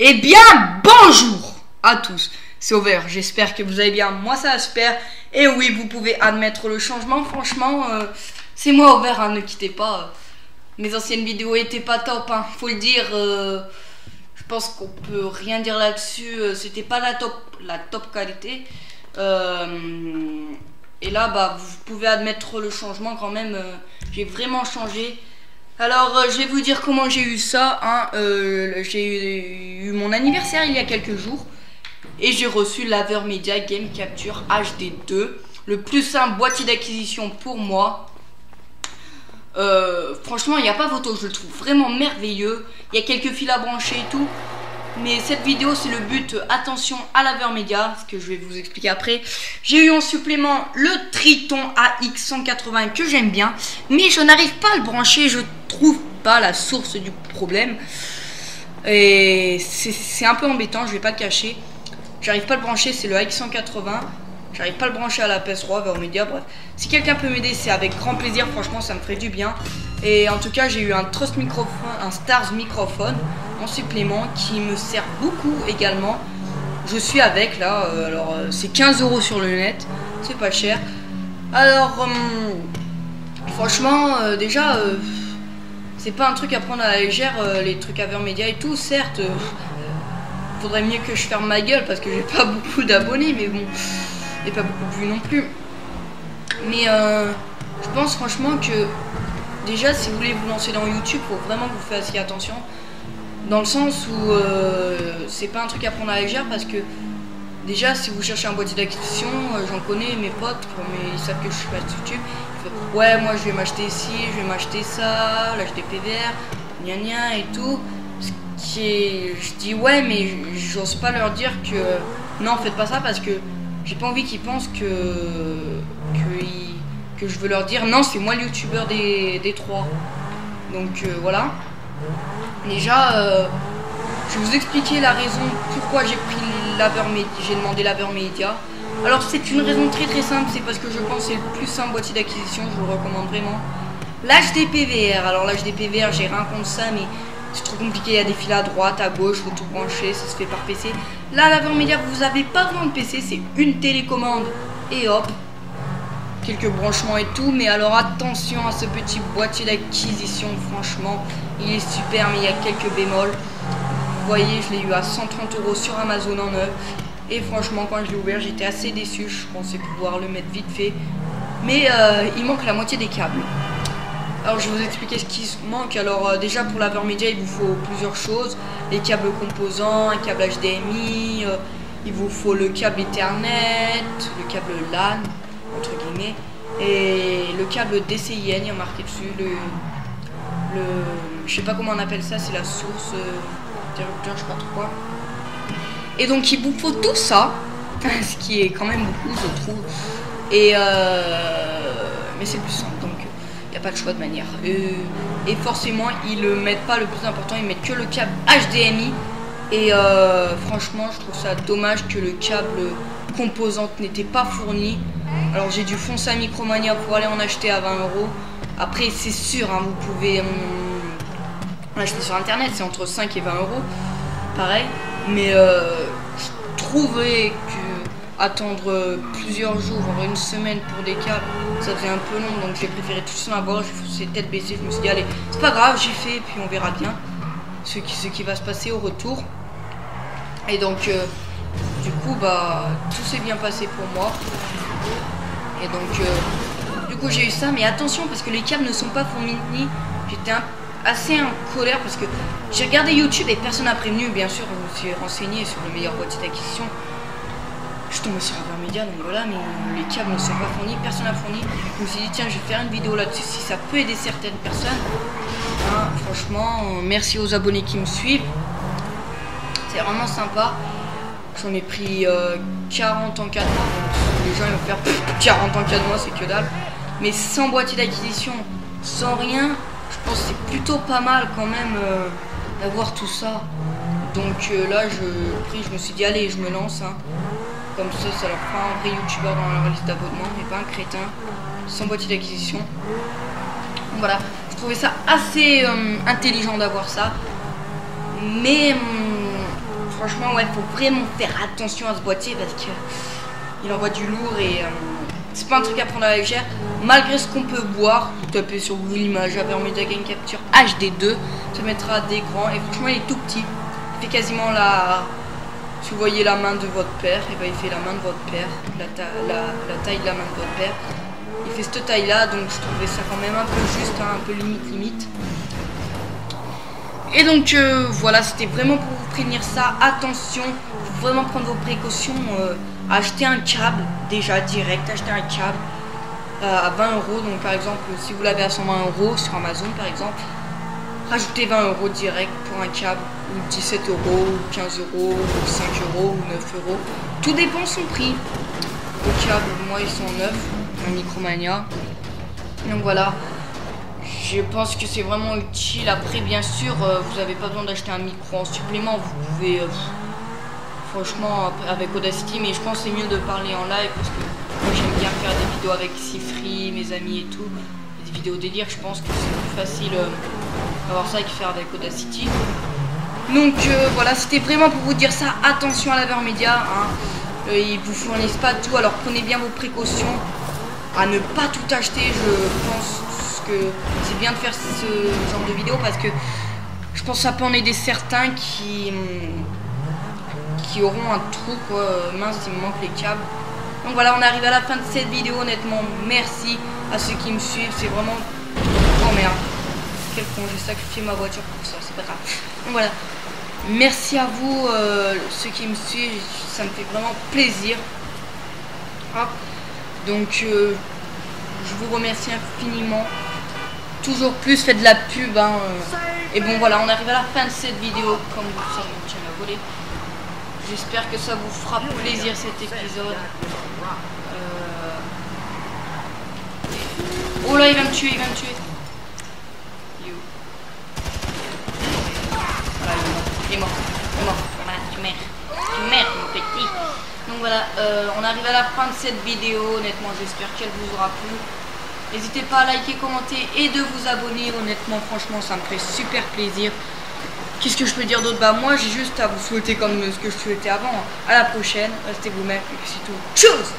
Eh bien, bonjour à tous, c'est Over, j'espère que vous allez bien, moi ça va super. Et oui, vous pouvez admettre le changement, franchement, c'est moi Over, hein, ne quittez pas. Mes anciennes vidéos étaient pas top, hein, faut le dire, je pense qu'on peut rien dire là-dessus, c'était pas la top qualité. Et là, bah, vous pouvez admettre le changement quand même, j'ai vraiment changé. Alors, je vais vous dire comment j'ai eu ça. Hein. J'ai eu mon anniversaire il y a quelques jours. Et j'ai reçu l'Avermedia Game Capture HD2. Le plus simple boîtier d'acquisition pour moi. Franchement, il n'y a pas photo. Je le trouve vraiment merveilleux. Il y a quelques fils à brancher et tout. Mais cette vidéo, c'est le but. Attention à l'Avermedia, ce que je vais vous expliquer après. J'ai eu en supplément le Triton AX180 que j'aime bien. Mais je n'arrive pas à le brancher. Je trouve pas la source du problème. Et c'est un peu embêtant, je vais pas le cacher. J'arrive pas à le brancher, c'est le AX180. J'arrive pas à le brancher à la PS3, Avermedia, bref. Si quelqu'un peut m'aider, c'est avec grand plaisir. Franchement, ça me ferait du bien. Et en tout cas, j'ai eu un Trust microphone, un Stars microphone en supplément qui me sert beaucoup également. Je suis avec là, alors c'est 15 € sur le net, c'est pas cher. Alors, franchement, déjà, c'est pas un truc à prendre à la légère, les trucs Avermedia et tout. Certes, faudrait mieux que je ferme ma gueule parce que j'ai pas beaucoup d'abonnés, mais bon, et pas beaucoup de vues non plus. Mais je pense franchement que déjà, si vous voulez vous lancer dans YouTube, faut vraiment que vous fassiez attention. Dans le sens où c'est pas un truc à prendre à la légère parce que déjà, si vous cherchez un boîtier d'acquisition, j'en connais, mes potes, mais ils savent que je suis pas sur YouTube. Ouais, moi je vais m'acheter ci, je vais m'acheter ça, l'HDPVR, gna gna et tout. Je dis ouais, mais j'ose pas leur dire que non, faites pas ça parce que j'ai pas envie qu'ils pensent que je veux leur dire non, c'est moi le youtubeur des trois. Donc voilà. Déjà, je vais vous expliquer la raison pourquoi j'ai pris j'ai demandé l'Avermedia. Alors c'est une raison très simple, c'est parce que je pense que c'est le plus simple boîtier d'acquisition, je vous le recommande vraiment. L'HDPVR, alors l'HDPVR j'ai rien contre ça, mais c'est trop compliqué, il y a des fils à droite, à gauche, faut tout brancher, ça se fait par PC. Là l'Avermedia, vous n'avez pas besoin de PC, c'est une télécommande et hop, quelques branchements et tout. Mais alors attention à ce petit boîtier d'acquisition, franchement il est super, mais il y a quelques bémols. Vous voyez, je l'ai eu à 130 € sur Amazon en neuf. Et franchement, quand je l'ai ouvert, j'étais assez déçu. Je pensais pouvoir le mettre vite fait. Mais il manque la moitié des câbles. Alors, je vais vous expliquer ce qui manque. Alors, déjà, pour l'Avermedia, il vous faut plusieurs choses. Les câbles composants, un câble HDMI. Il vous faut le câble Ethernet, le câble LAN, entre guillemets. Et le câble DCIN, il y a marqué dessus. Je sais pas comment on appelle ça, c'est la source interrupteur, je sais pas trop quoi. Et donc il vous faut tout ça, ce qui est quand même beaucoup, je trouve. Et mais c'est plus simple, donc il n'y a pas de choix de manière. Et forcément, ils ne mettent pas le plus important, ils mettent que le câble HDMI. Et franchement, je trouve ça dommage que le câble composante n'était pas fourni. Alors j'ai dû foncer à Micromania pour aller en acheter à 20 €. Après, c'est sûr, hein, vous pouvez l'acheter sur internet, c'est entre 5 et 20 €, pareil. Mais je trouvais que attendre plusieurs jours, voire une semaine pour des câbles, ça faisait un peu long. Donc j'ai préféré tout ça avoir, j'ai foncé tête baissée. Je me suis dit, allez, c'est pas grave, j'ai fait, puis on verra bien ce qui va se passer au retour. Et donc, du coup, bah, tout s'est bien passé pour moi. Et donc, du coup j'ai eu ça, mais attention parce que les câbles ne sont pas fournis. J'étais assez en colère parce que j'ai regardé YouTube et personne n'a prévenu. Bien sûr, je me suis renseigné sur le meilleur boîtier d'acquisition. Je suis tombé sur Avermedia, donc voilà, mais les câbles ne sont pas fournis, personne n'a fourni. Je me suis dit tiens, je vais faire une vidéo là-dessus si ça peut aider certaines personnes. Hein, franchement, merci aux abonnés qui me suivent. C'est vraiment sympa. J'en ai pris 40 en 4 mois. Les gens ils vont faire 40 en 4 mois, c'est que dalle. Mais sans boîtier d'acquisition, sans rien, je pense que c'est plutôt pas mal quand même d'avoir tout ça. Donc là, je me suis dit, allez, je me lance. Hein. Comme ça leur fera un vrai youtubeur dans leur liste d'abonnements, mais pas un crétin, sans boîtier d'acquisition. Voilà, je trouvais ça assez intelligent d'avoir ça. Mais franchement, ouais, faut vraiment faire attention à ce boîtier parce que il envoie du lourd et c'est pas un truc à prendre à la légère. Malgré ce qu'on peut voir, vous tapez sur Google Images, Avermedia Game Capture HD2, ça mettra d'écran et franchement il est tout petit. Il fait quasiment la... Si vous voyez la main de votre père, et ben il fait la main de votre père, la taille de la main de votre père. Il fait cette taille là, donc je trouvais ça quand même un peu juste, hein, un peu limite. Et donc voilà, c'était vraiment pour vous prévenir ça. Attention, faut vraiment prendre vos précautions. Acheter un câble, déjà direct, acheter un câble à 20 €. Donc par exemple, si vous l'avez à 120 € sur Amazon par exemple, rajoutez 20 € direct pour un câble, ou 17 €, ou 15 €, ou 5 € ou 9 €. Tout dépend de son prix. Les câbles, moi ils sont neufs, un Micromania. Donc voilà. Je pense que c'est vraiment utile. Après, bien sûr, vous n'avez pas besoin d'acheter un micro en supplément. Vous pouvez, franchement, avec Audacity, mais je pense que c'est mieux de parler en live parce que moi j'aime bien faire des vidéos avec Sifri, mes amis et tout. Des vidéos délire, je pense que c'est plus facile d'avoir ça que faire avec Audacity. Donc voilà, c'était vraiment pour vous dire ça. Attention à l'Avermedia, hein. Ils vous fournissent pas tout, alors prenez bien vos précautions à ne pas tout acheter. Je pense que c'est bien de faire ce genre de vidéo parce que je pense que ça peut en aider certains qui auront un trou quoi. Mince, il me manque les câbles. Donc voilà, on arrive à la fin de cette vidéo. Honnêtement, merci à ceux qui me suivent. C'est vraiment... Oh merde, quel con, j'ai sacrifié ma voiture pour ça, c'est pas grave. Donc voilà, merci à vous ceux qui me suivent, ça me fait vraiment plaisir. Hop. Donc je vous remercie infiniment. Toujours plus, faites de la pub, hein. Et bon voilà, on arrive à la fin de cette vidéo. Comme vous savez, on tient la volée. J'espère que ça vous fera plaisir cet épisode. Oh là, il va me tuer, Voilà, il est mort. Voilà, tu meurs, mon petit. Donc voilà, on arrive à la fin de cette vidéo. Honnêtement, j'espère qu'elle vous aura plu. N'hésitez pas à liker, commenter et de vous abonner. Honnêtement, franchement, ça me fait super plaisir. Qu'est-ce que je peux dire d'autre? Bah moi, j'ai juste à vous souhaiter comme ce que je souhaitais avant. À la prochaine, restez vous-même et puis c'est tout. Tchuss!